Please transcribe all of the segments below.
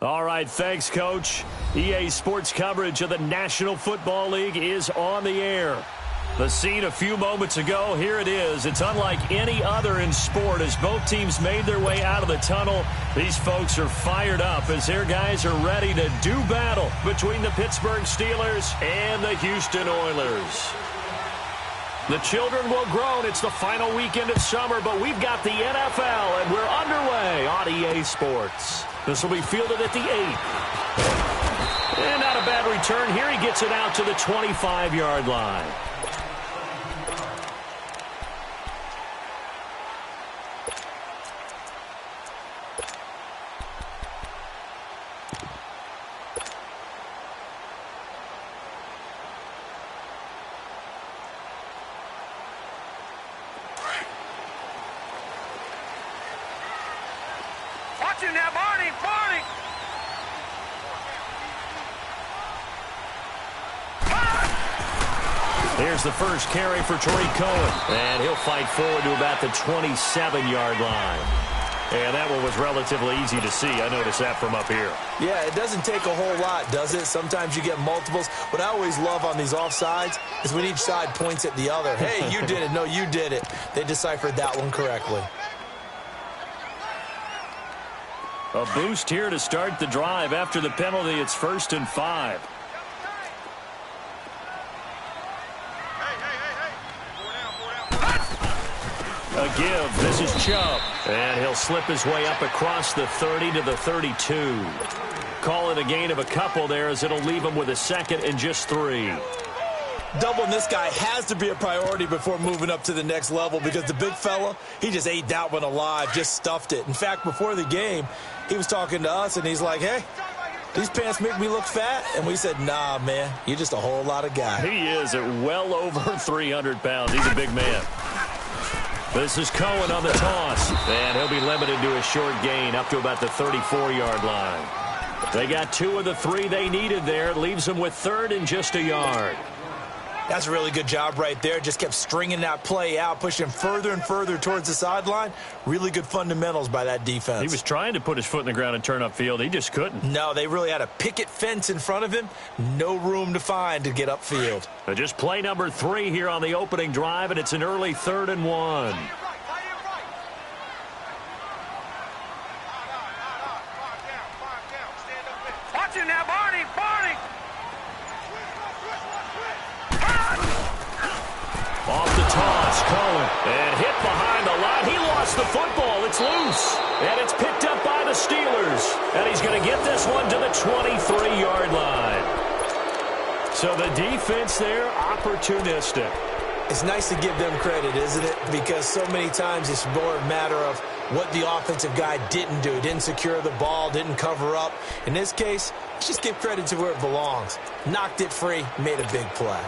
All right, thanks, Coach. EA Sports coverage of the National Football League is on the air. The scene a few moments ago, here it is. It's unlike any other in sport as both teams made their way out of the tunnel. These folks are fired up as their guys are ready to do battle between the Pittsburgh Steelers and the Houston Oilers. The children will groan. It's the final weekend of summer, but we've got the NFL, and we're underway on EA Sports. This will be fielded at the 8. And not a bad return here. He gets it out to the 25-yard line. Here's the first carry for Tariq Cohen, and he'll fight forward to about the 27-yard line. And that one was relatively easy to see. I noticed that from up here. Yeah, it doesn't take a whole lot, does it? Sometimes you get multiples. What I always love on these offsides is when each side points at the other. Hey, you did it. No, you did it. They deciphered that one correctly. A boost here to start the drive. After the penalty, it's 1st and 5. A give. This is Chubb. And he'll slip his way up across the 30 to the 32. Call it a gain of a couple there as it'll leave him with a 2nd and just 3. Doubling this guy has to be a priority before moving up to the next level because the big fella, he just ate that one alive, just stuffed it. In fact, before the game, he was talking to us, and he's like, hey, these pants make me look fat. And we said, nah, man, you're just a whole lot of guy. He is at well over 300 pounds. He's a big man. This is Cohen on the toss, and he'll be limited to a short gain up to about the 34-yard line. They got 2 of the 3 they needed there. It leaves them with 3rd and just a yard. That's a really good job right there. Just kept stringing that play out, pushing further and further towards the sideline. Really good fundamentals by that defense. He was trying to put his foot in the ground and turn upfield. He just couldn't. No, they really had a picket fence in front of him. No room to find to get upfield. Just play number 3 here on the opening drive, and it's an early 3rd and 1. Watch it now, Barney! Barney! Off the toss, Cohen, and hit behind the line. He lost the football. It's loose, and it's picked up by the Steelers. And he's going to get this one to the 23-yard line. So the defense there, opportunistic. It's nice to give them credit, isn't it? Because so many times it's more a matter of what the offensive guy didn't do. Didn't secure the ball, didn't cover up. In this case, let's just give credit to where it belongs. Knocked it free, made a big play.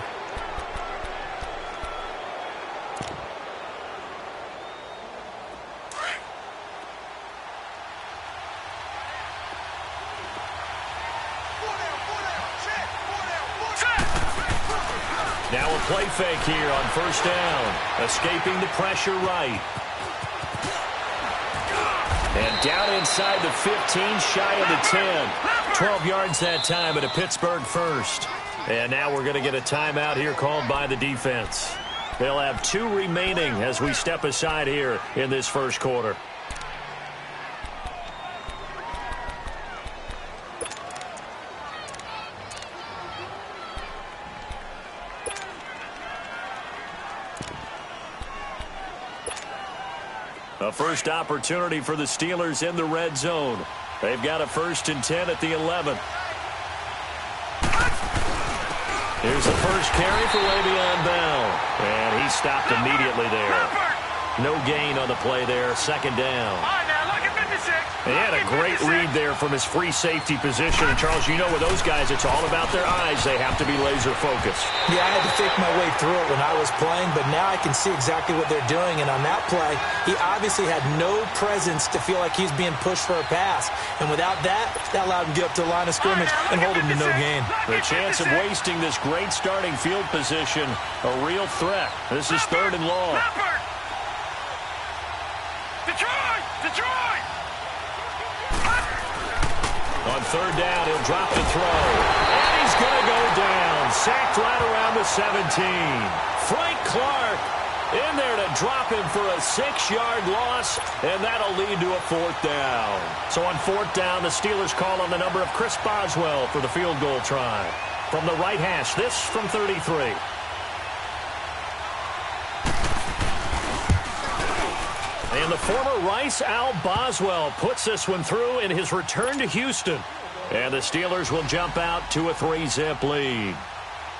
Now a play fake here on 1st down. Escaping the pressure right. And down inside the 15, shy of the 10. 12 yards that time at a Pittsburgh 1st. And now we're going to get a timeout here called by the defense. They'll have 2 remaining as we step aside here in this 1st quarter. A first opportunity for the Steelers in the red zone. They've got a 1st and 10 at the 11. Here's the first carry for Le'Veon Bell. And he stopped immediately there. No gain on the play there. 2nd down. And he had a great read there from his free safety position. And, Charles, you know with those guys, it's all about their eyes. They have to be laser focused. Yeah, I had to fake my way through it when I was playing, but now I can see exactly what they're doing. And on that play, he obviously had no presence to feel like he's being pushed for a pass. And without that, that allowed him to get up to the line of scrimmage and hold him to no gain. The chance of wasting this great starting field position, a real threat. This is 3rd and long. On on third down. He'll drop the throw. And he's going to go down. Sacked right around the 17. Frank Clark in there to drop him for a 6-yard loss, and that'll lead to a fourth down. So on fourth down, the Steelers call on the number of Chris Boswell for the field goal try. From the right hash, this from 33. And the former Rice Al Boswell puts this one through in his return to Houston. And the Steelers will jump out to a 3-zip lead.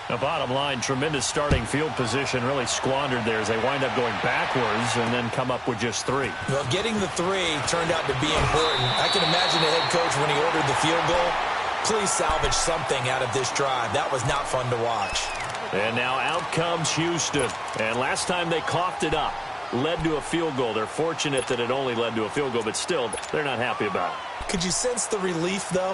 The bottom line, tremendous starting field position, really squandered there as they wind up going backwards and then come up with just 3. Well, getting the 3 turned out to be important. I can imagine the head coach when he ordered the field goal, please salvage something out of this drive. That was not fun to watch. And now out comes Houston. And last time they coughed it up, led to a field goal. They're fortunate that it only led to a field goal, but still, they're not happy about it. Could you sense the relief, though,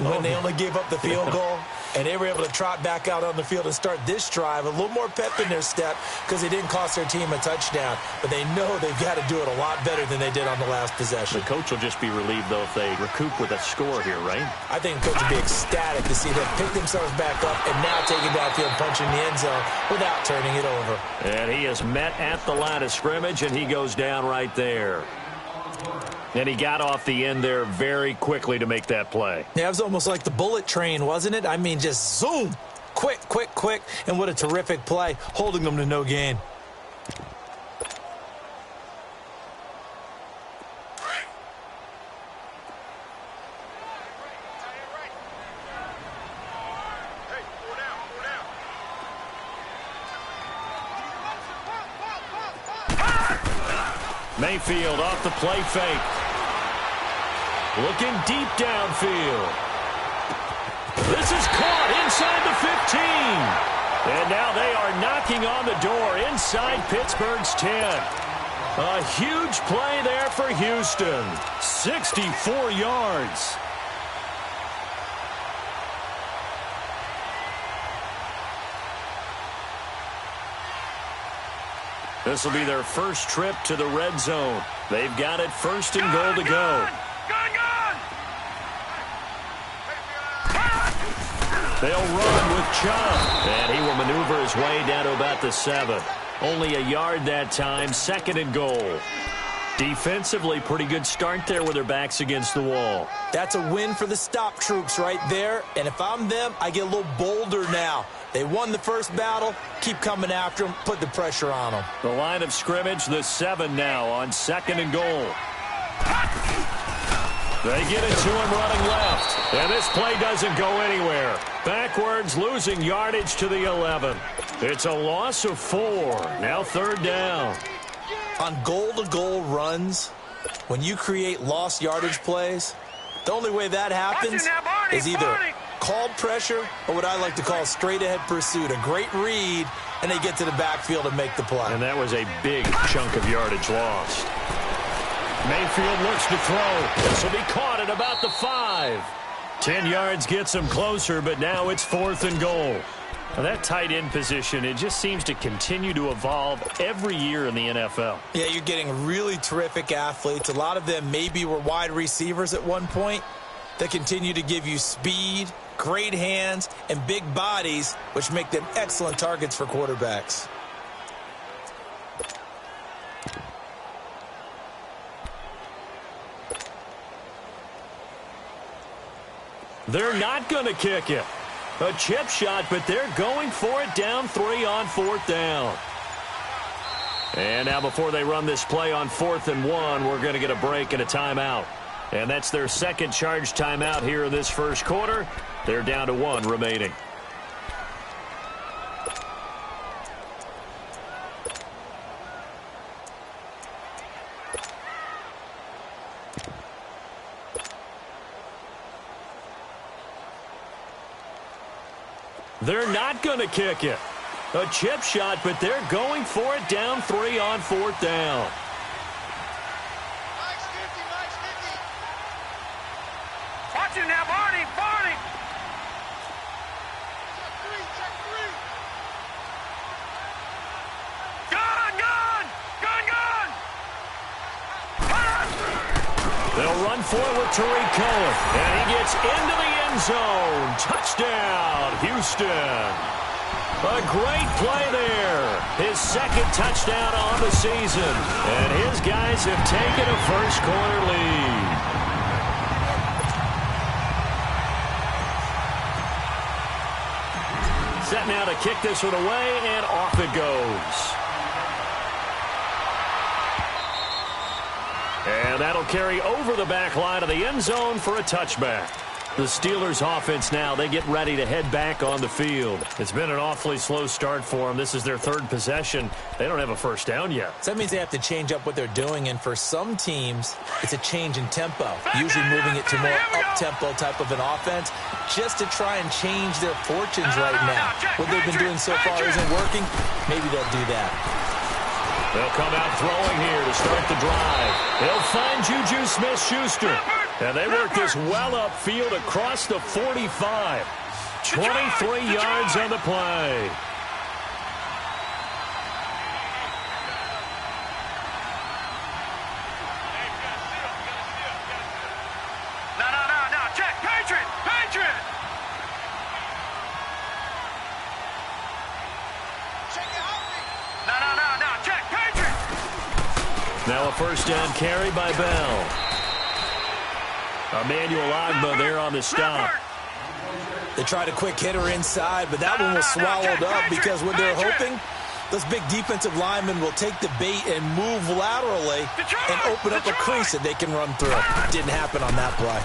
when they only gave up the field goal? And they were able to trot back out on the field and start this drive. A little more pep in their step because they didn't cost their team a touchdown. But they know they've got to do it a lot better than they did on the last possession. The coach will just be relieved, though, if they recoup with a score here, right? I think the coach will be ecstatic to see them pick themselves back up and now take it downfield and punch in the end zone without turning it over. And he is met at the line of scrimmage, and he goes down right there. And he got off the end there very quickly to make that play. Yeah, it was almost like the bullet train, wasn't it? I mean, just zoom. Quick, quick, quick. And what a terrific play, holding them to no gain. Mayfield off the play fake. Looking deep downfield. This is caught inside the 15. And now they are knocking on the door inside Pittsburgh's 10. A huge play there for Houston. 64 yards. This will be their first trip to the red zone. They've got it first and goal to go. They'll run with Chubb. And he will maneuver his way down to about the 7. Only a yard that time, second and goal. Defensively, pretty good start there with their backs against the wall. That's a win for the stop troops right there. And if I'm them, I get a little bolder now. They won the first battle. Keep coming after them. Put the pressure on them. The line of scrimmage, the 7 now on second and goal. They get it to him running left. And this play doesn't go anywhere. Backwards, losing yardage to the 11. It's a loss of 4. Now third down. On goal-to-goal runs, when you create lost yardage plays, the only way that happens is either called pressure or what I like to call straight-ahead pursuit. A great read, and they get to the backfield and make the play. And that was a big chunk of yardage lost. Mayfield looks to throw. This will be caught at about the 5. 10 yards gets them closer, but now it's fourth and goal. Now that tight end position, it just seems to continue to evolve every year in the NFL. Yeah, you're getting really terrific athletes. A lot of them maybe were wide receivers at one point. They continue to give you speed, great hands, and big bodies, which make them excellent targets for quarterbacks. They're not going to kick it. A chip shot, but they're going for it down 3 on fourth down. And now before they run this play on 4th and 1, we're going to get a break and a timeout. And that's their second charge timeout here in this first quarter. They're down to 1 remaining. They're not going to kick it. A chip shot, but they're going for it down 3 on 4th down. Watch him now, Barney, Barney. Gun, gun, gun, gun. They'll run going for it with Tariq Cohen. And he gets into the end zone. Touchdown, Houston. A great play there. His second touchdown on the season. And his guys have taken a first-quarter lead. Set now to kick this one away, and off it goes. And that'll carry over the back line of the end zone for a touchback. The Steelers offense now, they get ready to head back on the field. It's been an awfully slow start for them. This is their third possession. They don't have a first down yet. So that means they have to change up what they're doing, and for some teams, it's a change in tempo, usually moving it to more up-tempo type of an offense just to try and change their fortunes right now. What they've been doing so far isn't working. Maybe they'll do that. They'll come out throwing here to start the drive. They'll find Juju Smith-Schuster. And they work this well upfield across the 45. 23 yards on the play. No. Check. Patriot. No. Check. Patriot. Now a first down carry by Bell. Emmanuel Ogbah there on the stop. They tried a quick hitter inside, but that one was swallowed up because what they're hoping, those big defensive linemen will take the bait and move laterally and open up a crease that they can run through. Didn't happen on that play.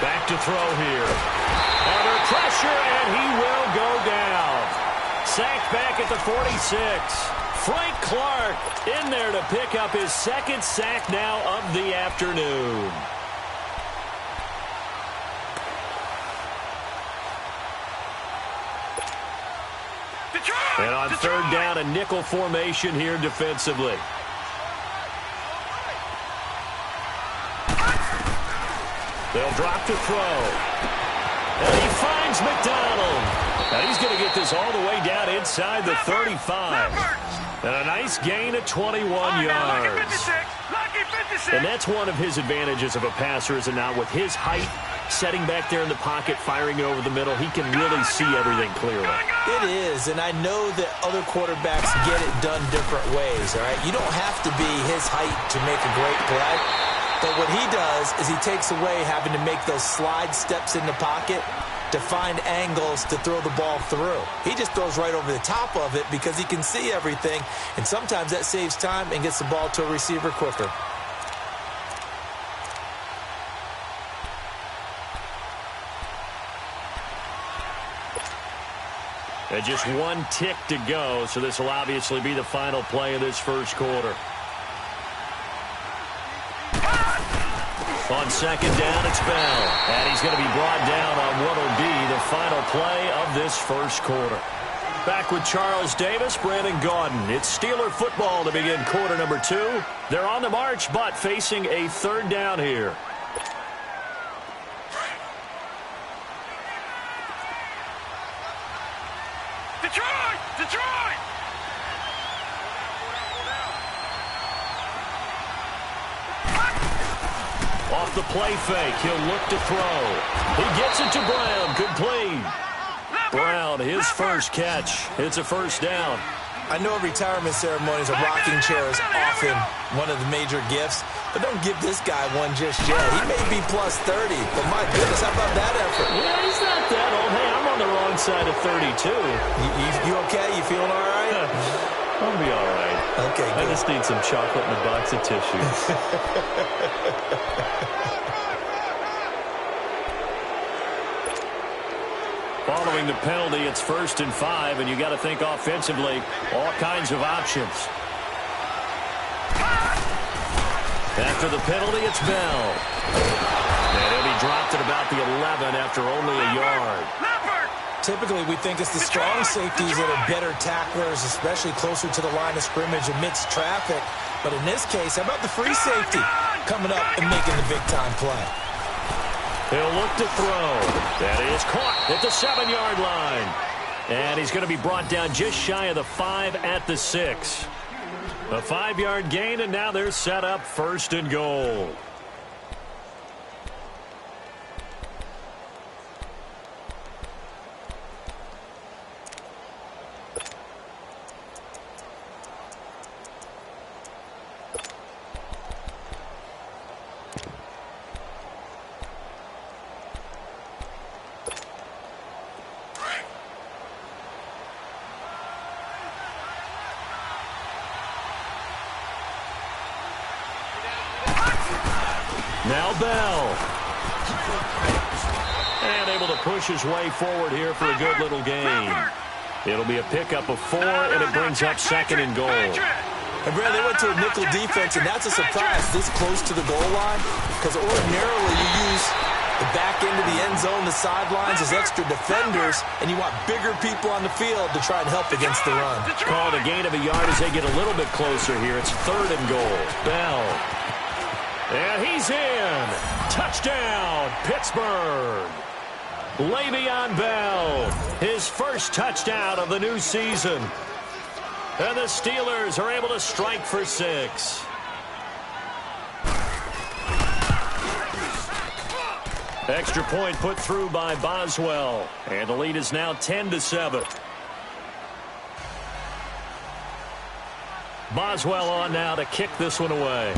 Back to throw here. Under pressure, and he will go down. Sacked back at the 46. Frank Clark in there to pick up his second sack now of the afternoon. And on third down, a nickel formation here defensively. They'll drop to throw. And he finds McDonald. Now he's going to get this all the way down inside the 35. And a nice gain of 21 yards. And that's one of his advantages of a passer, is it not? With his height, setting back there in the pocket, firing it over the middle, he can really see everything clearly. It is, and I know that other quarterbacks get it done different ways, all right? You don't have to be his height to make a great play, but what he does is he takes away having to make those slide steps in the pocket to find angles to throw the ball through. He just throws right over the top of it because he can see everything, and sometimes that saves time and gets the ball to a receiver quicker. And just one tick to go, so this will obviously be the final play of this first quarter. On second down, it's Bell. And he's going to be brought down on what will be the final play of this first quarter. Back with Charles Davis, Brandon Gaudin. It's Steeler football to begin quarter number 2. They're on the march, but facing a third down here. Detroit! Off the play fake, he'll look to throw. He gets it to Brown, complete. Brown, his first catch. It's a first down. I know at retirement ceremonies, a rocking chair is often one of the major gifts, but don't give this guy one just yet. He may be plus 30, but my goodness, how about that effort? Yeah, he's not that old. Hey, I'm on the wrong side of 32. You okay? You feeling all right? I'll be all right. Okay, good. I just need some chocolate and a box of tissues. Following the penalty, it's 1st and 5, and you got to think offensively, all kinds of options. After the penalty, it's Bell. And he'll be dropped at about the 11 after only a yard. Typically, we think it's the strong safeties that are better tacklers, especially closer to the line of scrimmage amidst traffic. But in this case, how about the free safety coming up and making the big-time play? He'll look to throw. That is caught at the 7-yard line. And he's going to be brought down just shy of the 5 at the 6. A 5-yard gain, and now they're set up 1st and goal. Now Bell. And able to push his way forward here for a good little gain. It'll be a pickup of 4, and it brings up 2nd and goal. And Brad, they went to a nickel defense, and that's a surprise this close to the goal line, because ordinarily you use the back end of the end zone, the sidelines as extra defenders, and you want bigger people on the field to try and help against the run. Called a gain of a yard as they get a little bit closer here. It's 3rd and goal. Bell. And he's in. Touchdown, Pittsburgh. Le'Veon Bell, his first touchdown of the new season. And the Steelers are able to strike for 6. Extra point put through by Boswell. And the lead is now 10-7. Boswell on now to kick this one away.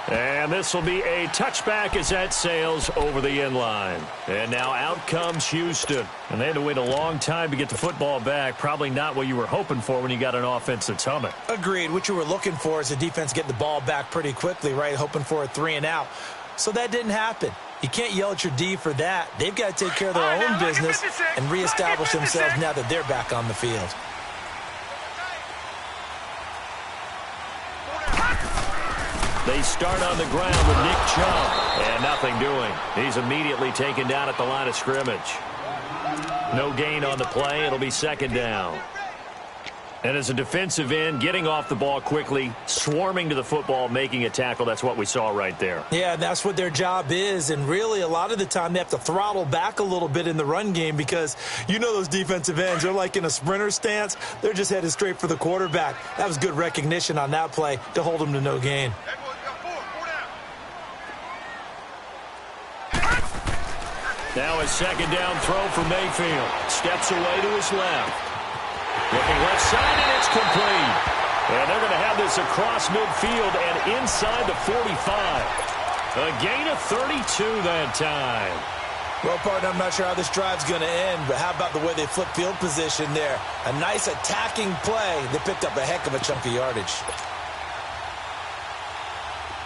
And this will be a touchback as that sails over the end line. And now out comes Houston. And they had to wait a long time to get the football back. Probably not what you were hoping for when you got an offense that's humming. Agreed. What you were looking for is the defense getting the ball back pretty quickly, right? Hoping for a 3 and out. So that didn't happen. You can't yell at your D for that. They've got to take care of their own business and reestablish themselves now that they're back on the field. They start on the ground with Nick Chubb, and nothing doing. He's immediately taken down at the line of scrimmage. No gain on the play. It'll be 2nd down. And as a defensive end, getting off the ball quickly, swarming to the football, making a tackle, that's what we saw right there. Yeah, that's what their job is, and really a lot of the time they have to throttle back a little bit in the run game because you know those defensive ends, they're like in a sprinter stance. They're just headed straight for the quarterback. That was good recognition on that play to hold them to no gain. Now a 2nd down throw for Mayfield. Steps away to his left. Looking left side, and it's complete. And they're going to have this across midfield and inside the 45. A gain of 32 that time. Well, partner, I'm not sure how this drive's going to end, but how about the way they flip field position there? A nice attacking play. They picked up a heck of a chunk of yardage.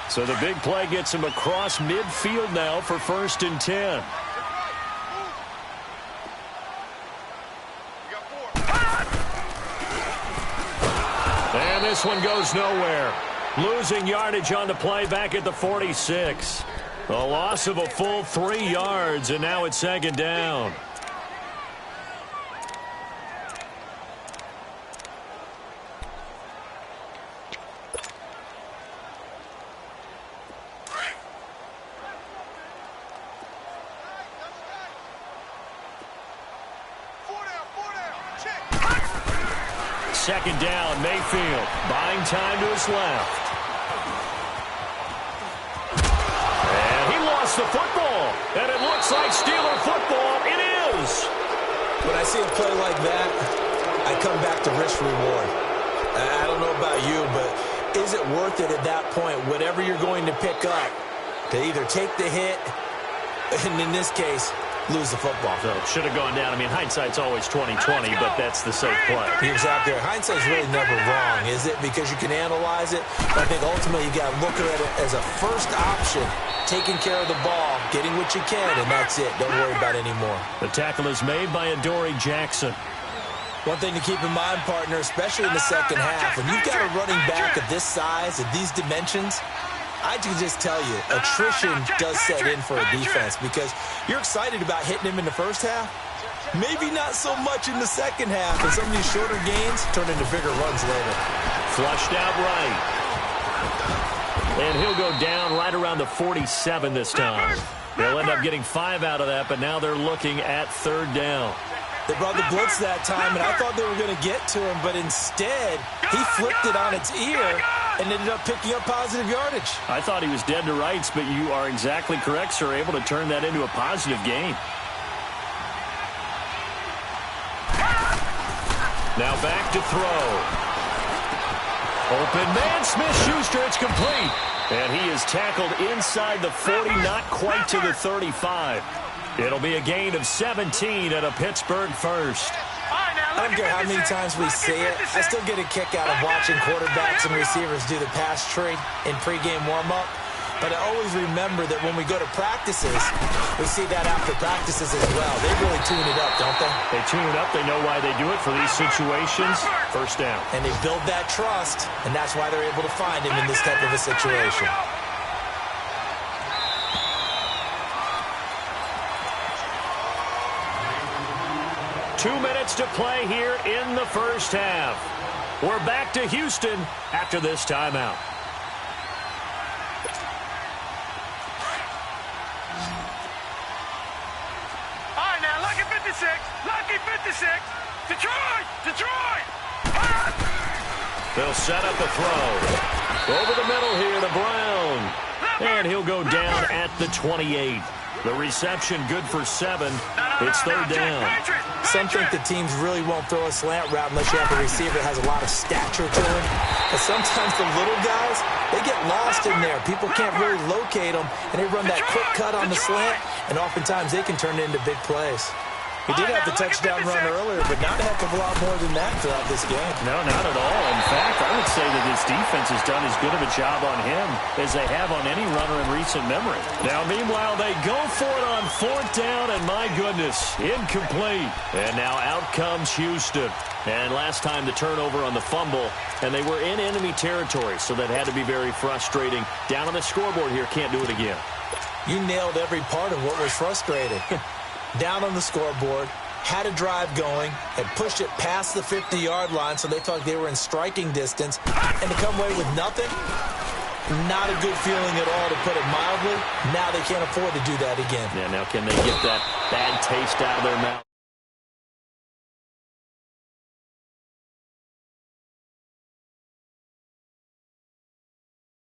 So the big play gets him across midfield now for 1st and 10. And this one goes nowhere. Losing yardage on the play back at the 46. A loss of a full 3 yards, and now it's 2nd down. Second down, Mayfield buying time to his left. And he lost the football. And it looks like Steeler football. It is. When I see a play like that, I come back to risk reward. I don't know about you, but is it worth it at that point, whatever you're going to pick up, to either take the hit, and in this case, lose the football? So it should have gone down. I mean, hindsight's always 20/20, but that's the safe play. You're exactly right. Hindsight's really never wrong, is it? Because you can analyze it. But I think ultimately you got to look at it as a first option, taking care of the ball, getting what you can, and that's it. Don't worry about it anymore. The tackle is made by Adoree Jackson. One thing to keep in mind, partner, especially in the second half, when you've got a running back of this size, of these dimensions, I can just tell you, attrition does set in for a defense because you're excited about hitting him in the first half. Maybe not so much in the second half, and some of these shorter gains turn into bigger runs later. Flushed out right. And he'll go down right around the 47 this time. They'll end up getting 5 out of that, but now they're looking at 3rd down. They brought the blitz that time, and I thought they were going to get to him, but instead, he flipped it on its ear and ended up picking up positive yardage. I thought he was dead to rights, but you are exactly correct, sir. Able to turn that into a positive gain. Now back to throw. Open man, Smith-Schuster, it's complete. And he is tackled inside the 40, not quite to the 35. It'll be a gain of 17 and a Pittsburgh first. All right, now I don't care how many times we see it, I still get a kick out of watching quarterbacks and receivers do the pass tree in pregame warm-up. But I always remember that when we go to practices, we see that after practices as well. They really tune it up, don't they? They tune it up. They know why they do it for these situations. First down. And they build that trust, and that's why they're able to find him in this type of a situation. Two minutes to play here in the first half. We're back to Houston after this timeout. Lucky 56. Detroit. They'll set up the throw. Over the middle here to Brown. And he'll go down at the 28. The reception good for 7. It's third down. Some think the teams really won't throw a slant route unless you have a receiver that has a lot of stature to him. But sometimes the little guys, they get lost in there. People can't really locate them, and they run that quick cut on the slant, and oftentimes they can turn it into big plays. He did have the touchdown run earlier, but not a heck of a lot more than that throughout this game. No, not at all. In fact, I would say that this defense has done as good of a job on him as they have on any runner in recent memory. Now, meanwhile, they go for it on fourth down, and my goodness, incomplete. And now out comes Houston. And last time the turnover on the fumble, and they were in enemy territory, so that had to be very frustrating. Down on the scoreboard here, can't do it again. You nailed every part of what was frustrating. Down on the scoreboard, had a drive going, had pushed it past the 50-yard line, so they thought they were in striking distance, and to come away with nothing, not a good feeling at all, to put it mildly. Now they can't afford to do that again. Yeah, now can they get that bad taste out of their mouth?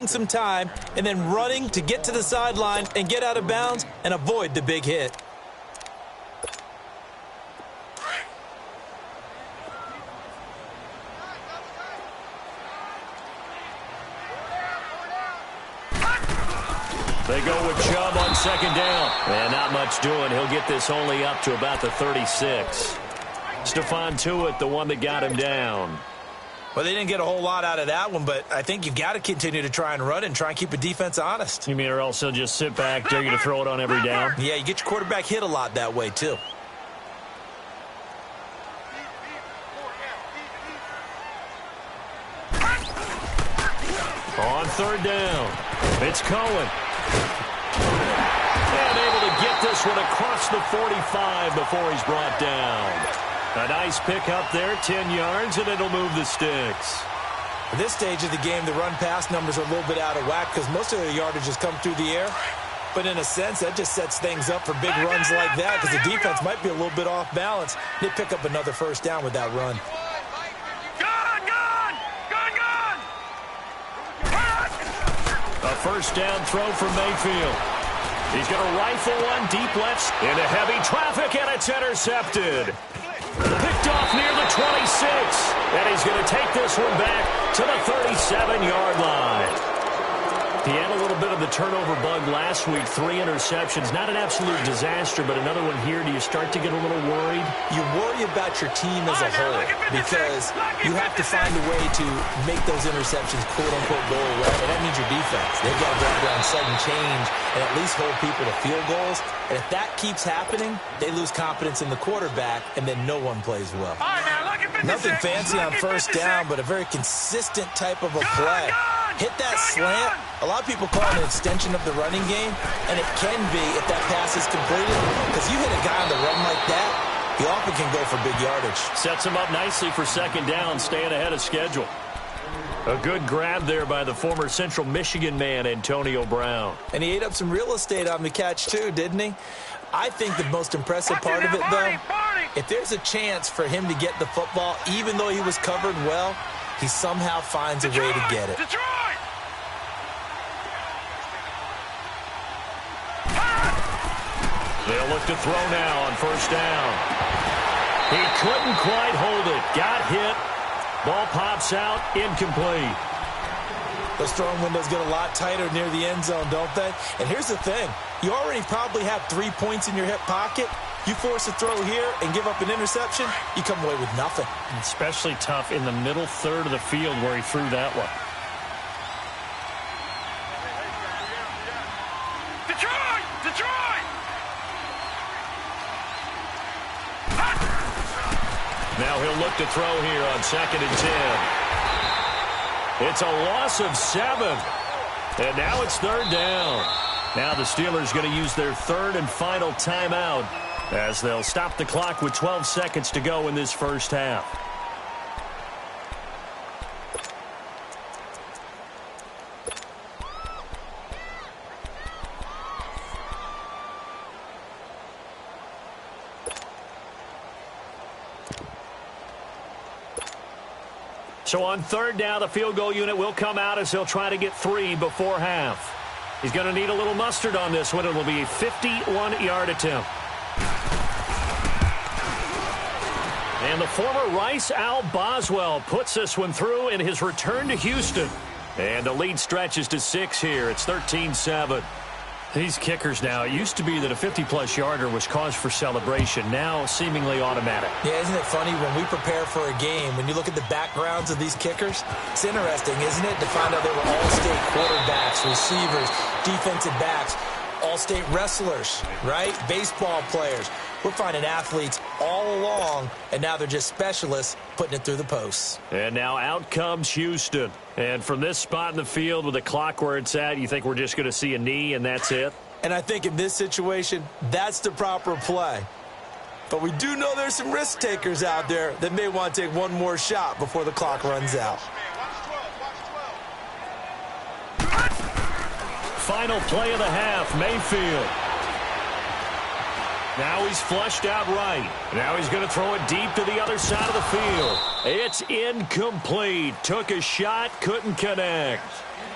Some time, and then running to get to the sideline and get out of bounds and avoid the big hit. They go with Chubb on second down. And not much doing. He'll get this only up to about the 36. Stephon Tuitt, the one that got him down. Well, they didn't get a whole lot out of that one, but I think you've got to continue to try and run and try and keep a defense honest. You mean or else he'll just sit back, dare you to throw it on every down? Yeah, you get your quarterback hit a lot that way, too. On third down, it's Cohen. And able to get this one across the 45 before he's brought down. A nice pick up there, 10 yards, and it'll move the sticks. At this stage of the game, the run-pass numbers are a little bit out of whack because most of the yardage has come through the air. But in a sense, that just sets things up for big runs like that because the defense might be a little bit off balance. They pick up another first down with that run. A first down throw for Mayfield. He's going to rifle one deep left into heavy traffic, and it's intercepted. Picked off near the 26, and he's going to take this one back to the 37-yard line. He had a little bit of the turnover bug last week, 3 interceptions. Not an absolute disaster, but another one here. Do you start to get a little worried? You worry about your team as a whole because you have to find a way to make those interceptions quote-unquote go away, and that means your defense. They've got to go out and sudden change and at least hold people to field goals. And if that keeps happening, they lose confidence in the quarterback, and then no one plays well. Nothing fancy on first down, but a very consistent type of a play. Hit that slant. A lot of people call it an extension of the running game, and it can be if that pass is completed. Because you hit a guy on the run like that, he often can go for big yardage. Sets him up nicely for second down, staying ahead of schedule. A good grab there by the former Central Michigan man, Antonio Brown. And he ate up some real estate on the catch, too, didn't he? I think the most impressive part of it, though, if there's a chance for him to get the football, even though he was covered well, he somehow finds a way to get it. They'll look to throw now on first down. He couldn't quite hold it. Got hit. Ball pops out. Incomplete. Those throwing windows get a lot tighter near the end zone, don't they? And here's the thing. You already probably have 3 points in your hip pocket. You force a throw here and give up an interception, you come away with nothing. Especially tough in the middle third of the field where he threw that one. Detroit! Detroit! Now he'll look to throw here on 2nd and 10. It's a loss of 7. And now it's 3rd down. Now the Steelers going to use their 3rd and final timeout as they'll stop the clock with 12 seconds to go in this first half. So on 3rd down, the field goal unit will come out as he'll try to get 3 before half. He's going to need a little mustard on this one. It will be a 51-yard attempt. And the former Rice Al Boswell puts this one through in his return to Houston. And the lead stretches to 6 here. It's 13-7. These kickers now, it used to be that a 50-plus yarder was cause for celebration. Now seemingly automatic. Yeah, isn't it funny when we prepare for a game, when you look at the backgrounds of these kickers, it's interesting, isn't it, to find out they were all-state quarterbacks, receivers, defensive backs, all-state wrestlers, right? Baseball players. We're finding athletes all along, and now they're just specialists putting it through the posts. And now out comes Houston. And from this spot in the field with the clock where it's at, you think we're just going to see a knee and that's it? And I think in this situation, that's the proper play. But we do know there's some risk takers out there that may want to take one more shot before the clock runs out. Final play of the half, Mayfield. Now he's flushed out right. Now he's going to throw it deep to the other side of the field. It's incomplete. Took a shot, couldn't connect.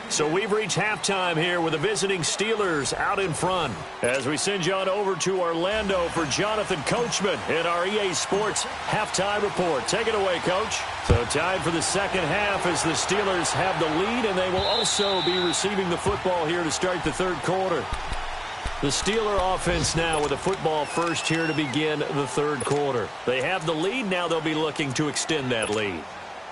So we've reached halftime here with the visiting Steelers out in front. As we send you on over to Orlando for Jonathan Coachman in our EA Sports Halftime Report. Take it away, Coach. So tied for the second half as the Steelers have the lead, and they will also be receiving the football here to start the third quarter. The Steeler offense now with a football first here to begin the third quarter. They have the lead. Now they'll be looking to extend that lead.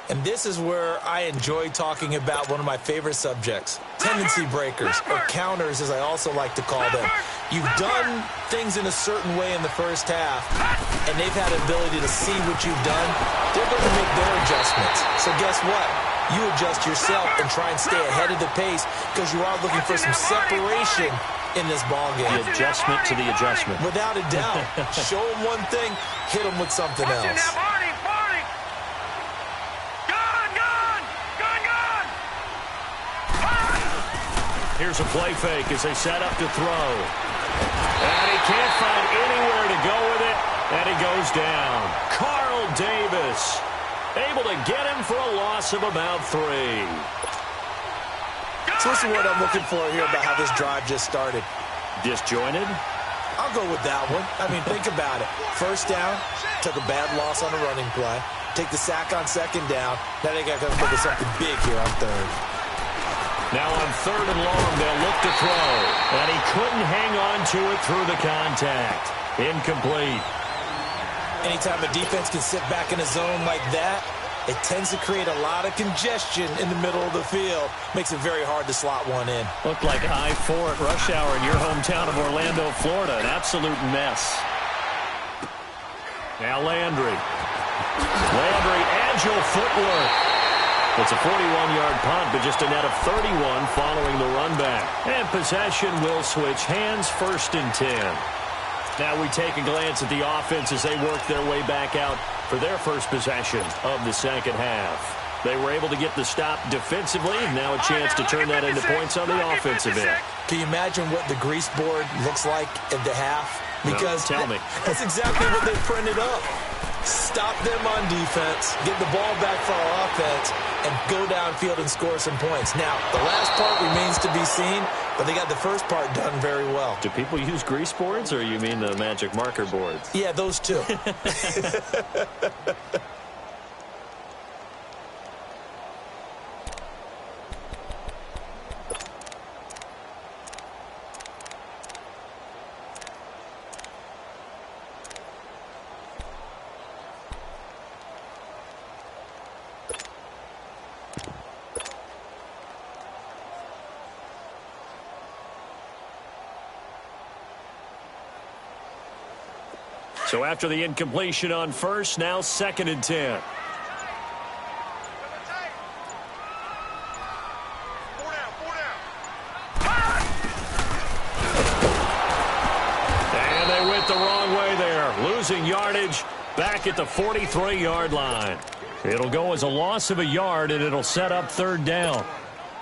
And this is where I enjoy talking about one of my favorite subjects, tendency breakers, or counters as I also like to call them. You've done things in a certain way in the first half, and they've had the ability to see what you've done. They're going to make their adjustments. So guess what? You adjust yourself and try and stay ahead of the pace because you are looking for some separation in this ball game. The adjustment to the adjustment. Without a doubt. Show them one thing, hit them with something else. Here's a play fake as they set up to throw. And he can't find anywhere to go with it, and he goes down. Carl Davis able to get him for a loss of about 3. So this is what I'm looking for here about how this drive just started. Disjointed? I'll go with that one. I mean, think about it. First down, took a bad loss on a running play. Take the sack on second down. Now they got to come up with something big here on third. Now on third and long, they'll look to throw. And he couldn't hang on to it through the contact. Incomplete. Anytime a defense can sit back in a zone like that, it tends to create a lot of congestion in the middle of the field. Makes it very hard to slot one in. Looked like I-4 at rush hour in your hometown of Orlando, Florida. An absolute mess. Now Landry. Landry, agile footwork. It's a 41-yard punt, but just a net of 31 following the run back. And possession will switch hands, 1st and 10. Now we take a glance at the offense as they work their way back out for their first possession of the second half. They were able to get the stop defensively. Now a chance to turn that into points on the offensive end. Can you imagine what the grease board looks like at the half? Because no, tell me. That's exactly what they printed up. Stop them on defense, get the ball back for our offense, and go downfield and score some points. Now, the last part remains to be seen, but they got the first part done very well. Do people use grease boards, or you mean the magic marker boards? Yeah, those two. So after the incompletion on first, now 2nd and 10. And they went the wrong way there. Losing yardage back at the 43-yard line. It'll go as a loss of a yard, and it'll set up 3rd down.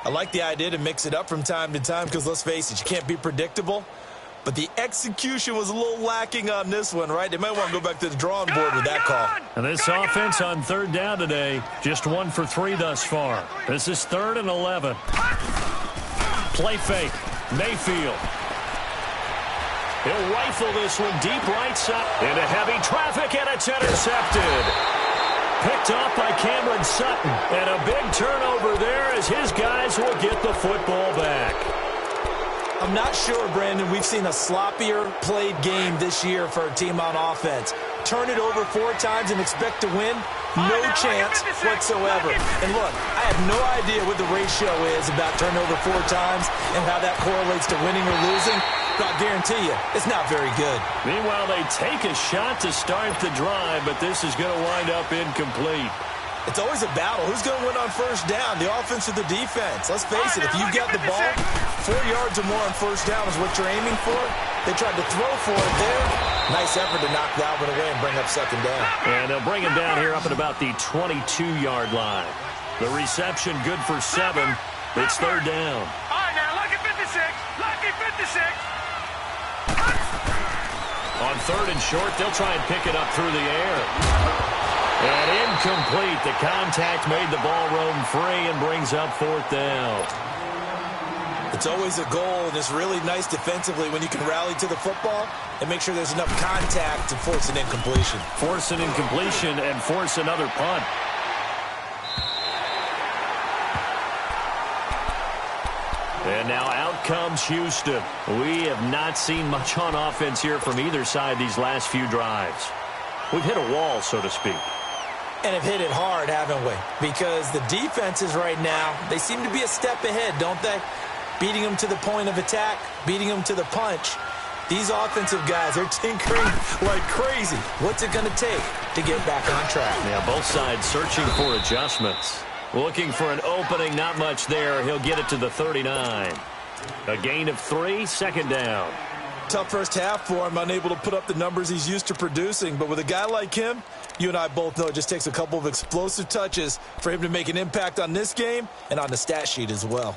I like the idea to mix it up from time to time because, let's face it, you can't be predictable. But the execution was a little lacking on this one, right? They might want to go back to the drawing board with that call. And this offense on 3rd down today, just 1 for 3 thus far. This is 3rd and 11. Play fake. Mayfield. He'll rifle this one deep right side. Into heavy traffic, and it's intercepted. Picked off by Cameron Sutton. And a big turnover there as his guys will get the football back. I'm not sure, Brandon, we've seen a sloppier played game this year for a team on offense. Turn it over 4 times and expect to win? No chance whatsoever. And look, I have no idea what the ratio is about turnover 4 times and how that correlates to winning or losing, but I guarantee you, it's not very good. Meanwhile, they take a shot to start the drive, but this is going to wind up incomplete. It's always a battle. Who's going to win on 1st down, the offense or the defense? Let's face it, if you've got the ball, 4 yards or more on 1st down is what you're aiming for. They tried to throw for it there. Nice effort to knock that one away and bring up 2nd down. And they'll bring him down here up at about the 22-yard line. The reception good for 7. It's 3rd down. All right, now, lucky 56. Lucky 56. On 3rd and short, they'll try and pick it up through the air. And incomplete. The contact made the ball roam free and brings up 4th down. It's always a goal, and it's really nice defensively when you can rally to the football and make sure there's enough contact to force an incompletion. Force an incompletion and force another punt. And now out comes Houston. We have not seen much on offense here from either side these last few drives. We've hit a wall, so to speak. And have hit it hard, haven't we? Because the defenses right now, they seem to be a step ahead, don't they? Beating them to the point of attack, beating them to the punch. These offensive guys, they're tinkering like crazy. What's it going to take to get back on track? Yeah, both sides searching for adjustments. Looking for an opening, not much there. He'll get it to the 39. A gain of 3, 2nd down. Tough first half for him, unable to put up the numbers he's used to producing. But with a guy like him, you and I both know it just takes a couple of explosive touches for him to make an impact on this game and on the stat sheet as well.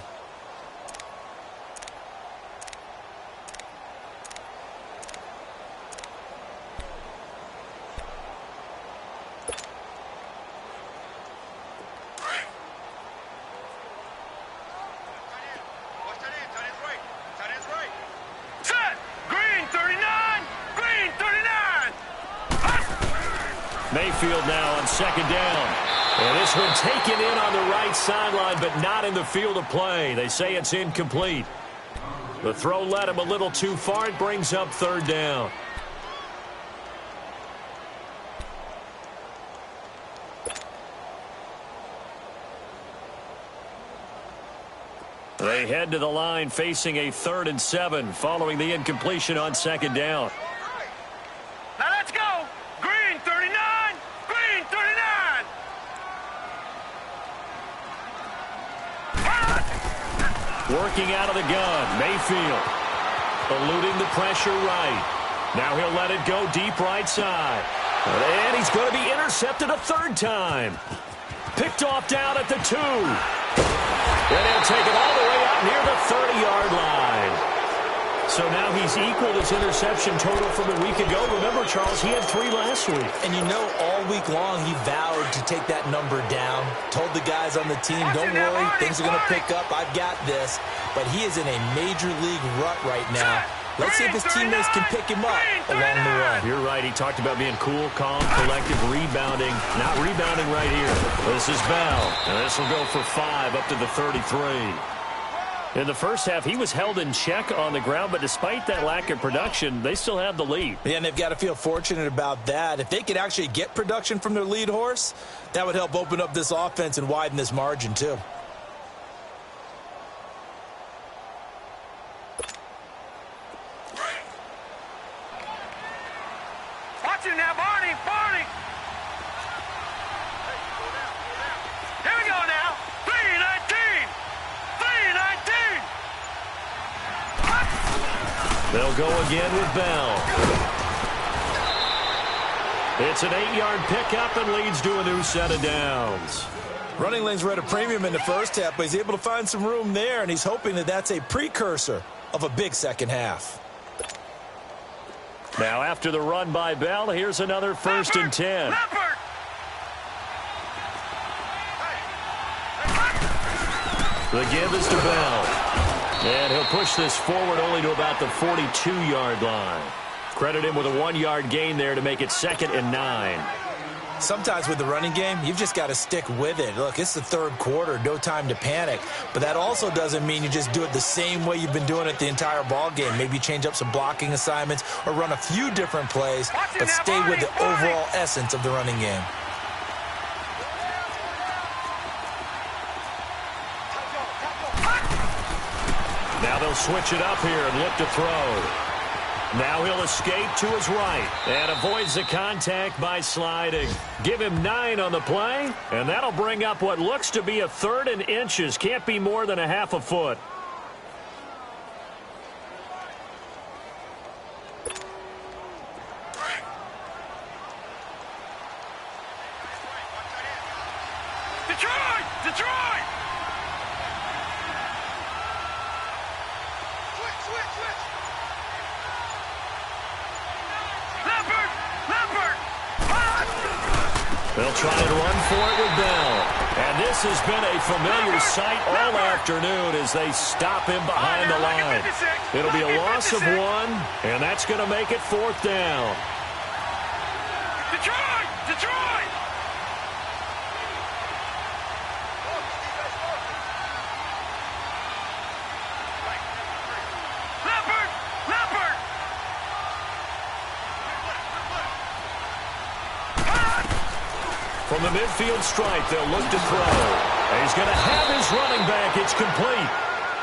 Mayfield now on 2nd down. And this one taken in on the right sideline, but not in the field of play. They say it's incomplete. The throw led him a little too far. It brings up 3rd down. They head to the line facing a 3rd and 7 following the incompletion on 2nd down. Now let's go. Green 39. Green 39. Working out of the gun, Mayfield. Eluding the pressure right. Now he'll let it go deep right side. And he's going to be intercepted a 3rd time. Picked off down at the 2. And he'll take it all the way out near the 30-yard line. So now he's equaled his interception total from a week ago. Remember, Charles, he had 3 last week. And you know, all week long he vowed to take that number down. Told the guys on the team, don't worry, things are going to pick up. I've got this. But he is in a major league rut right now. Let's see if his teammates can pick him up along the way. You're right. He talked about being cool, calm, collective, rebounding. Not rebounding right here. This is Bell. And this will go for 5 up to the 33. In the first half, he was held in check on the ground, but despite that lack of production, they still have the lead. Yeah, and they've got to feel fortunate about that. If they could actually get production from their lead horse, that would help open up this offense and widen this margin too. Watch it They'll go again with Bell. It's an 8-yard pickup and leads to a new set of downs. Running lanes were at a premium in the first half, but he's able to find some room there, and he's hoping that that's a precursor of a big second half. Now after the run by Bell, here's another 1st and 10. The give is to Bell. And he'll push this forward only to about the 42-yard line. Credit him with a 1-yard gain there to make it 2nd and 9. Sometimes with the running game, you've just got to stick with it. Look, it's the third quarter, no time to panic. But that also doesn't mean you just do it the same way you've been doing it the entire ball game. Maybe change up some blocking assignments or run a few different plays, but stay with the overall essence of the running game. Now they'll switch it up here and look to throw. Now he'll escape to his right and avoids the contact by sliding. Give him 9 on the play, and that'll bring up what looks to be a 3rd and inches. Can't be more than a half a foot. Detroit! They'll try and run for it with Bell. And this has been a familiar sight all afternoon as they stop him behind the line. It'll be a loss of 1, and that's going to make it 4th down. Detroit! From the midfield stripe, they'll look to throw. And he's going to have his running back. It's complete.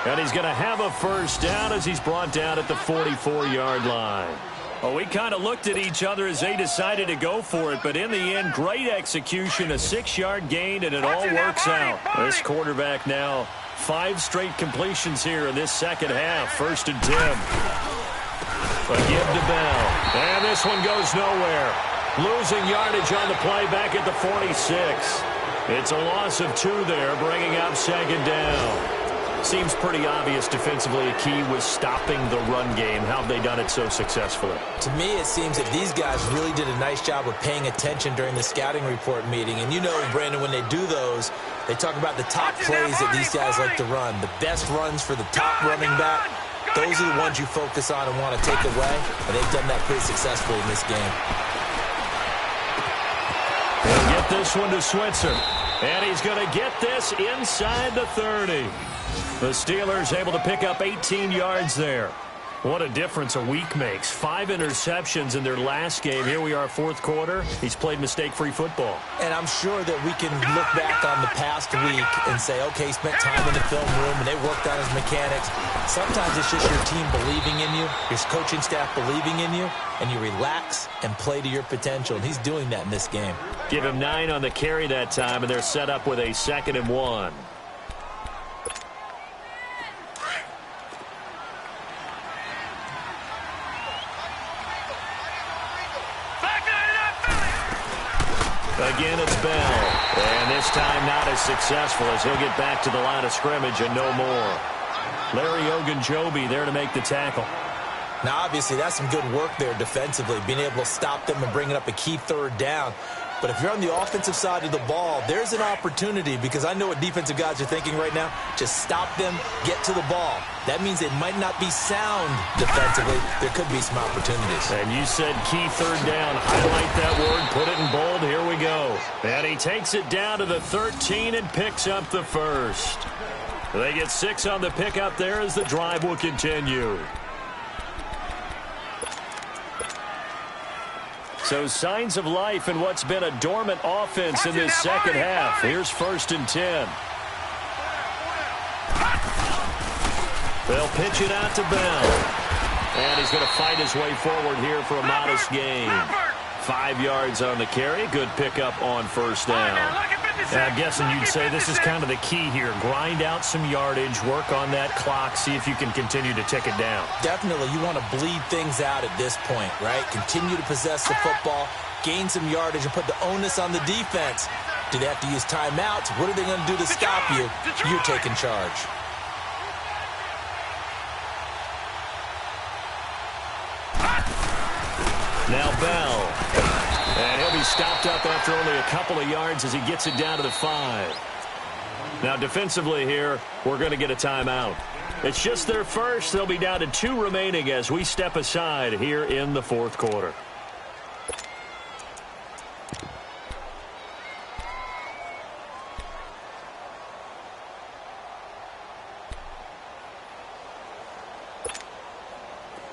And he's going to have a 1st down as he's brought down at the 44-yard line. Well, we kind of looked at each other as they decided to go for it. But in the end, great execution, a 6-yard gain, and it all works out. This quarterback now 5 straight completions here in this second half. 1st and 10. A give to Bell. And this one goes nowhere. Losing yardage on the play back at the 46. It's a loss of 2 there, bringing up 2nd down. Seems pretty obvious defensively a key was stopping the run game. How have they done it so successfully? To me, it seems that these guys really did a nice job of paying attention during the scouting report meeting. And you know, Brandon, when they do those, they talk about the top plays that these guys like to run. The best runs for the top running back. Those are the ones you focus on and want to take away. And they've done that pretty successfully in this game. He'll get this one to Switzer. And he's going to get this inside the 30. The Steelers able to pick up 18 yards there. What a difference a week makes. 5 interceptions in their last game. Here we are, 4th quarter. He's played mistake-free football. And I'm sure that we can look back on the past week and say, okay, he spent time in the film room and they worked on his mechanics. Sometimes it's just your team believing in you, your coaching staff believing in you, and you relax and play to your potential. And he's doing that in this game. Give him 9 on the carry that time, and they're set up with a 2nd and 1. Again, it's Bell. And this time not as successful as he'll get back to the line of scrimmage and no more. Larry Ogunjobi there to make the tackle. Now, obviously, that's some good work there defensively, being able to stop them and bringing up a key 3rd down. But if you're on the offensive side of the ball, there's an opportunity, because I know what defensive guys are thinking right now. Just stop them, get to the ball. That means it might not be sound defensively. There could be some opportunities. And you said key 3rd down. Highlight that word, put it in bold. Here we go. And he takes it down to the 13 and picks up the 1st. They get 6 on the pickup there as the drive will continue. So signs of life in what's been a dormant offense in this second half. Here's 1st and 10. They'll pitch it out to Bell. And he's going to fight his way forward here for a modest gain. 5 yards on the carry. Good pickup on 1st down. I'm guessing you'd say this is kind of the key here. Grind out some yardage, work on that clock, see if you can continue to tick it down. Definitely, you want to bleed things out at this point, right? Continue to possess the football, gain some yardage, and put the onus on the defense. Do they have to use timeouts? What are they going to do to stop you? You're taking charge. Now Bell. And he'll be stopped up after only a couple of yards as he gets it down to the 5. Now defensively here, we're going to get a timeout. It's just their first. They'll be down to 2 remaining as we step aside here in the 4th quarter.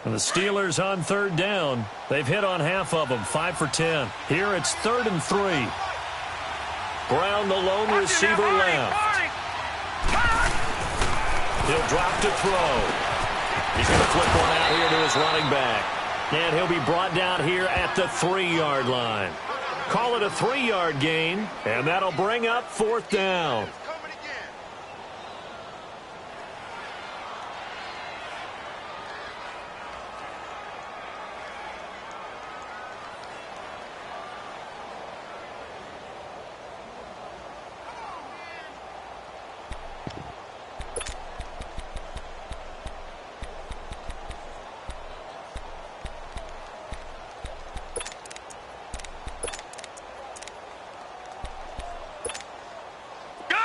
And the Steelers on 3rd down. They've hit on half of them, 5 for 10. Here it's 3rd and 3. Brown, the lone receiver left. He'll drop to throw. He's going to flip one out here to his running back. And he'll be brought down here at the 3-yard line. Call it a 3-yard gain, and that'll bring up 4th down.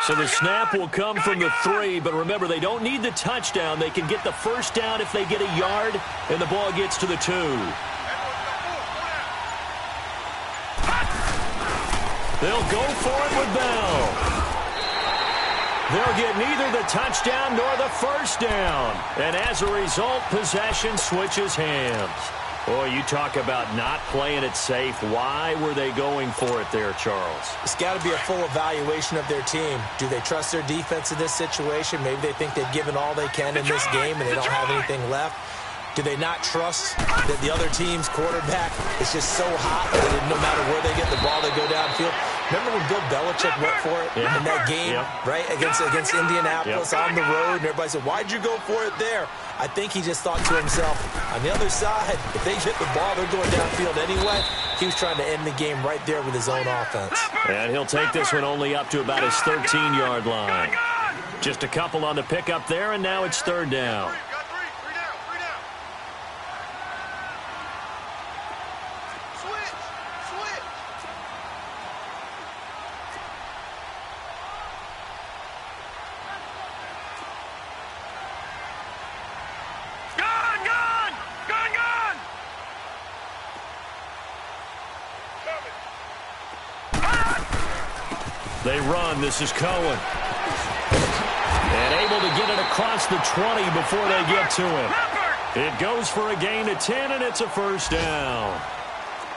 So the snap will come from the 3, but remember, they don't need the touchdown. They can get the first down if they get a yard, and the ball gets to the 2. They'll go for it with Bell. They'll get neither the touchdown nor the first down. And as a result, possession switches hands. Boy, you talk about not playing it safe. Why were they going for it there, Charles? It's got to be a full evaluation of their team. Do they trust their defense in this situation? Maybe they think they've given all they can in this game and they don't have anything left. Do they not trust that the other team's quarterback is just so hot that no matter where they get the ball, they go downfield? Remember when Bill Belichick went for it in that game, right, against Indianapolis on the road, and everybody said, why'd you go for it there? I think he just thought to himself, on the other side, if they hit the ball, they're going downfield anyway. He was trying to end the game right there with his own offense. And he'll take this one only up to about his 13-yard line. Just a couple on the pickup there, and now it's 3rd down. They run. This is Cohen. And able to get it across the 20 before they get to him. It goes for a gain of 10, and it's a first down.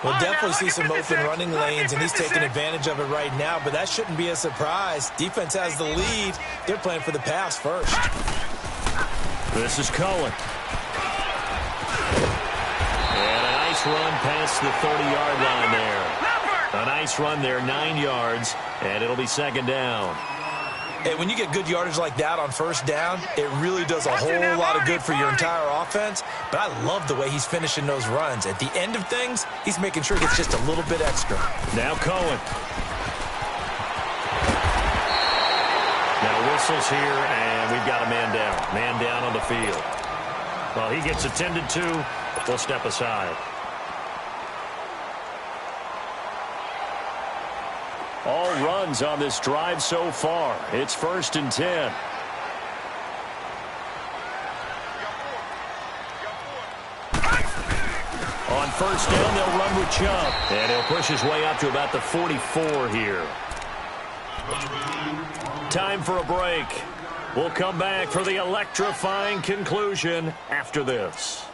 We'll definitely see some open running lanes, and he's taking advantage of it right now, but that shouldn't be a surprise. Defense has the lead. They're playing for the pass first. This is Cohen. And a nice run past the 30-yard line there. A nice run there, 9 yards, and it'll be 2nd down. Hey, when you get good yardage like that on first down, it really does a whole lot of good for your entire offense. But I love the way he's finishing those runs. At the end of things, he's making sure he gets just a little bit extra. Now Cohen. Now whistles here, and we've got a man down. Man down on the field. Well, he gets attended to. We'll step aside. All runs on this drive so far. It's 1st and 10. On first down, they'll run with Chubb. And he'll push his way up to about the 44 here. Time for a break. We'll come back for the electrifying conclusion after this.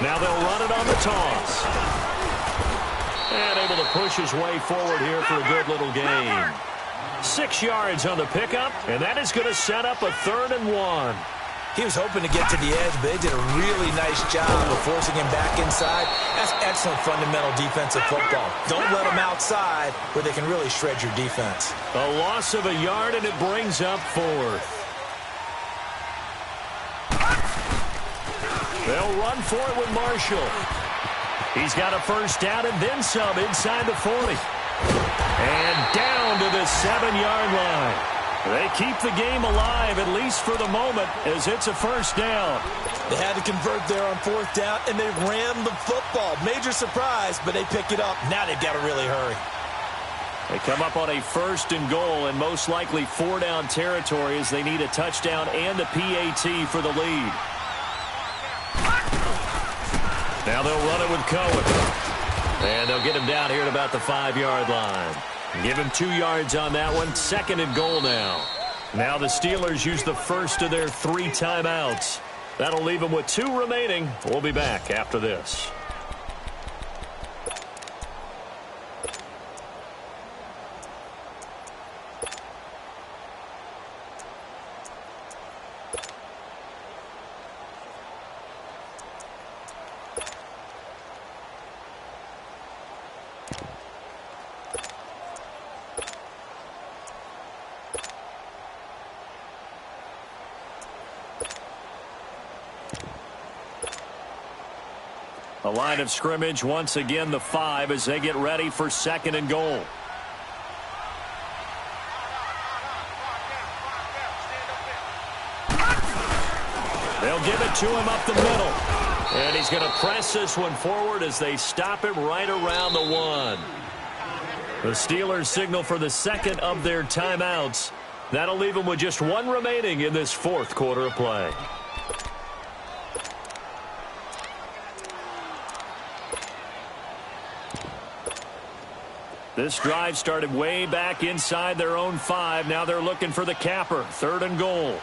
Now they'll run it on the toss. And able to push his way forward here for a good little gain. 6 yards on the pickup, and that is going to set up a 3rd and 1. He was hoping to get to the edge, but they did a really nice job of forcing him back inside. That's excellent fundamental defensive football. Don't let him outside where they can really shred your defense. A loss of a yard, and it brings up 4th. They'll run for it with Marshall. He's got a 1st down and then some inside the 40. And down to the 7-yard line. They keep the game alive, at least for the moment, as it's a 1st down. They had to convert there on 4th down, and they ran the football. Major surprise, but they pick it up. Now they've got to really hurry. They come up on a 1st and goal, and most likely 4-down territory as they need a touchdown and a PAT for the lead. Now they'll run it with Cohen. And they'll get him down here at about the 5-yard line. Give him 2 yards on that one. 2nd and goal now. Now the Steelers use the first of their 3 timeouts. That'll leave them with 2 remaining. We'll be back after this. A line of scrimmage, once again the 5 as they get ready for 2nd and goal. They'll give it to him up the middle. And he's going to press this one forward as they stop it right around the 1. The Steelers signal for the 2nd of their timeouts. That'll leave them with just 1 remaining in this 4th quarter of play. This drive started way back inside their own 5. Now they're looking for the capper. 3rd and goal.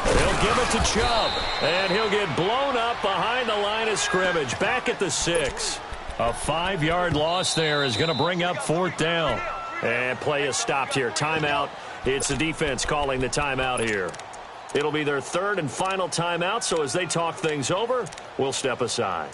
They'll give it to Chubb. And he'll get blown up behind the line of scrimmage. Back at the 6. A 5-yard loss there is going to bring up 4th down. And play is stopped here. Timeout. It's the defense calling the timeout here. It'll be their 3rd and final timeout, so as they talk things over, we'll step aside.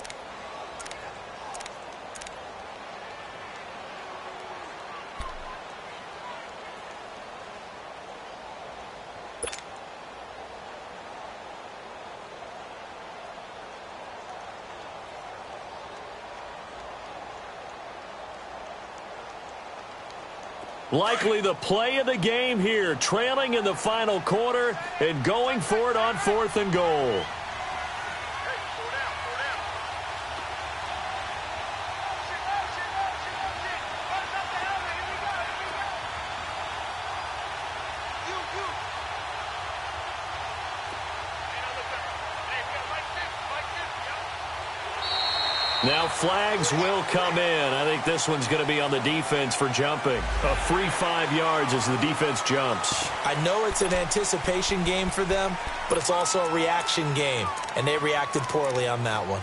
Likely the play of the game here, trailing in the final quarter and going for it on 4th and goal. Now flags will come in. I think this one's going to be on the defense for jumping. A free 5 yards as the defense jumps. I know it's an anticipation game for them, but it's also a reaction game, and they reacted poorly on that one.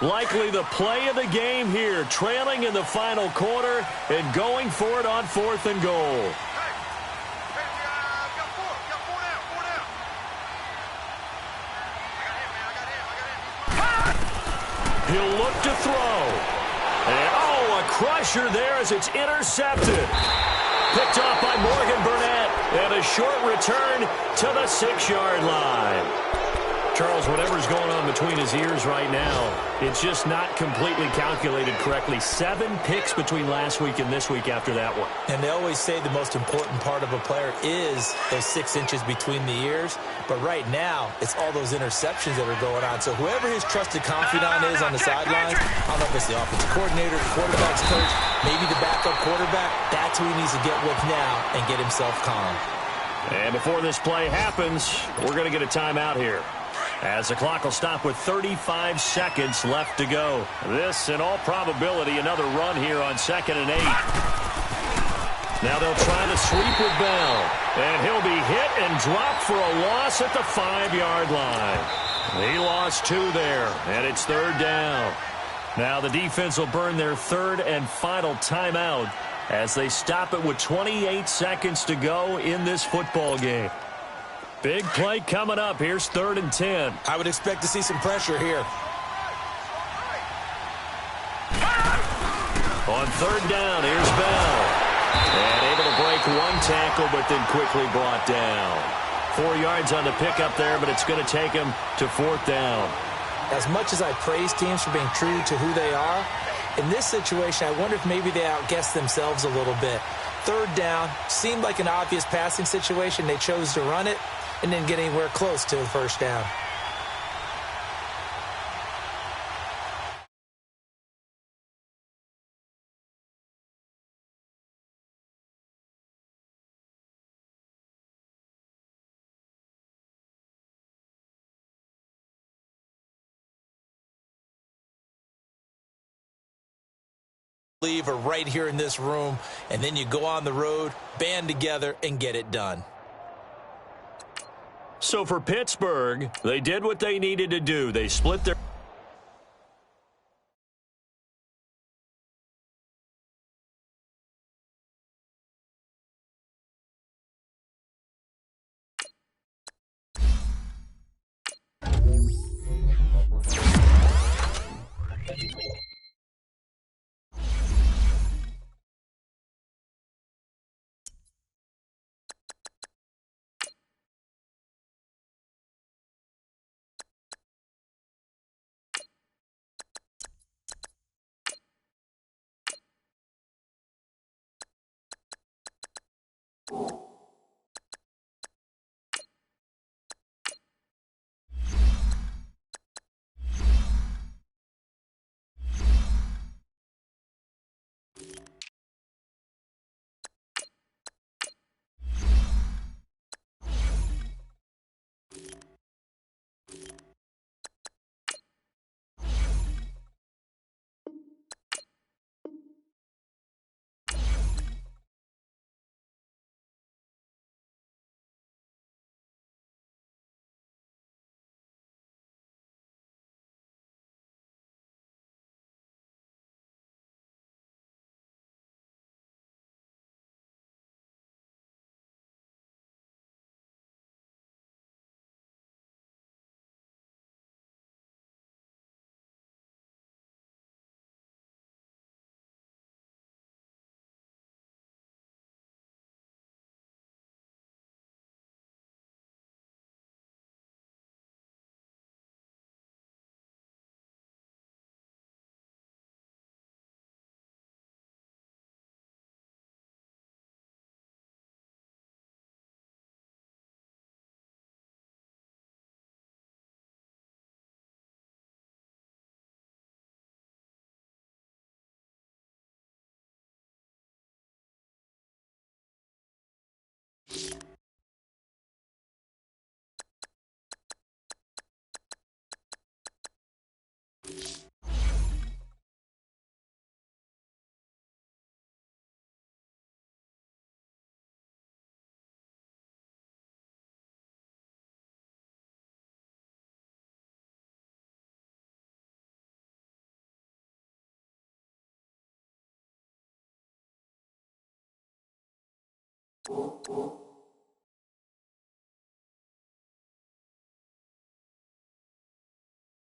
Likely the play of the game here, trailing in the final quarter and going for it on 4th and goal. He'll look to throw. And, oh, a crusher there as it's intercepted. Picked off by Morgan Burnett. And a short return to the 6-yard line. Charles, whatever's going on between his ears right now, it's just not completely calculated correctly. 7 picks between last week and this week after that one. And they always say the most important part of a player is those 6 inches between the ears. But right now, it's all those interceptions that are going on. So whoever his trusted confidant is on the sidelines, I don't know if it's the offensive coordinator, the quarterback's coach, maybe the backup quarterback, that's who he needs to get with now and get himself calm. And before this play happens, we're going to get a timeout here, as the clock will stop with 35 seconds left to go. This, in all probability, another run here on 2nd and 8. Now they'll try to sweep with Bell. And he'll be hit and dropped for a loss at the 5-yard line. He lost 2 there, and it's 3rd down. Now the defense will burn their 3rd and final timeout as they stop it with 28 seconds to go in this football game. Big play coming up. Here's 3rd and 10. I would expect to see some pressure here. On 3rd down, here's Bell. And able to break 1 tackle, but then quickly brought down. 4 yards on the pickup there, but it's going to take him to 4th down. As much as I praise teams for being true to who they are, in this situation, I wonder if maybe they outguessed themselves a little bit. 3rd down, seemed like an obvious passing situation. They chose to run it and didn't get anywhere close to the 1st down. Are right here in this room, and then you go on the road, band together, and get it done. So for Pittsburgh, they did what they needed to do. They split their...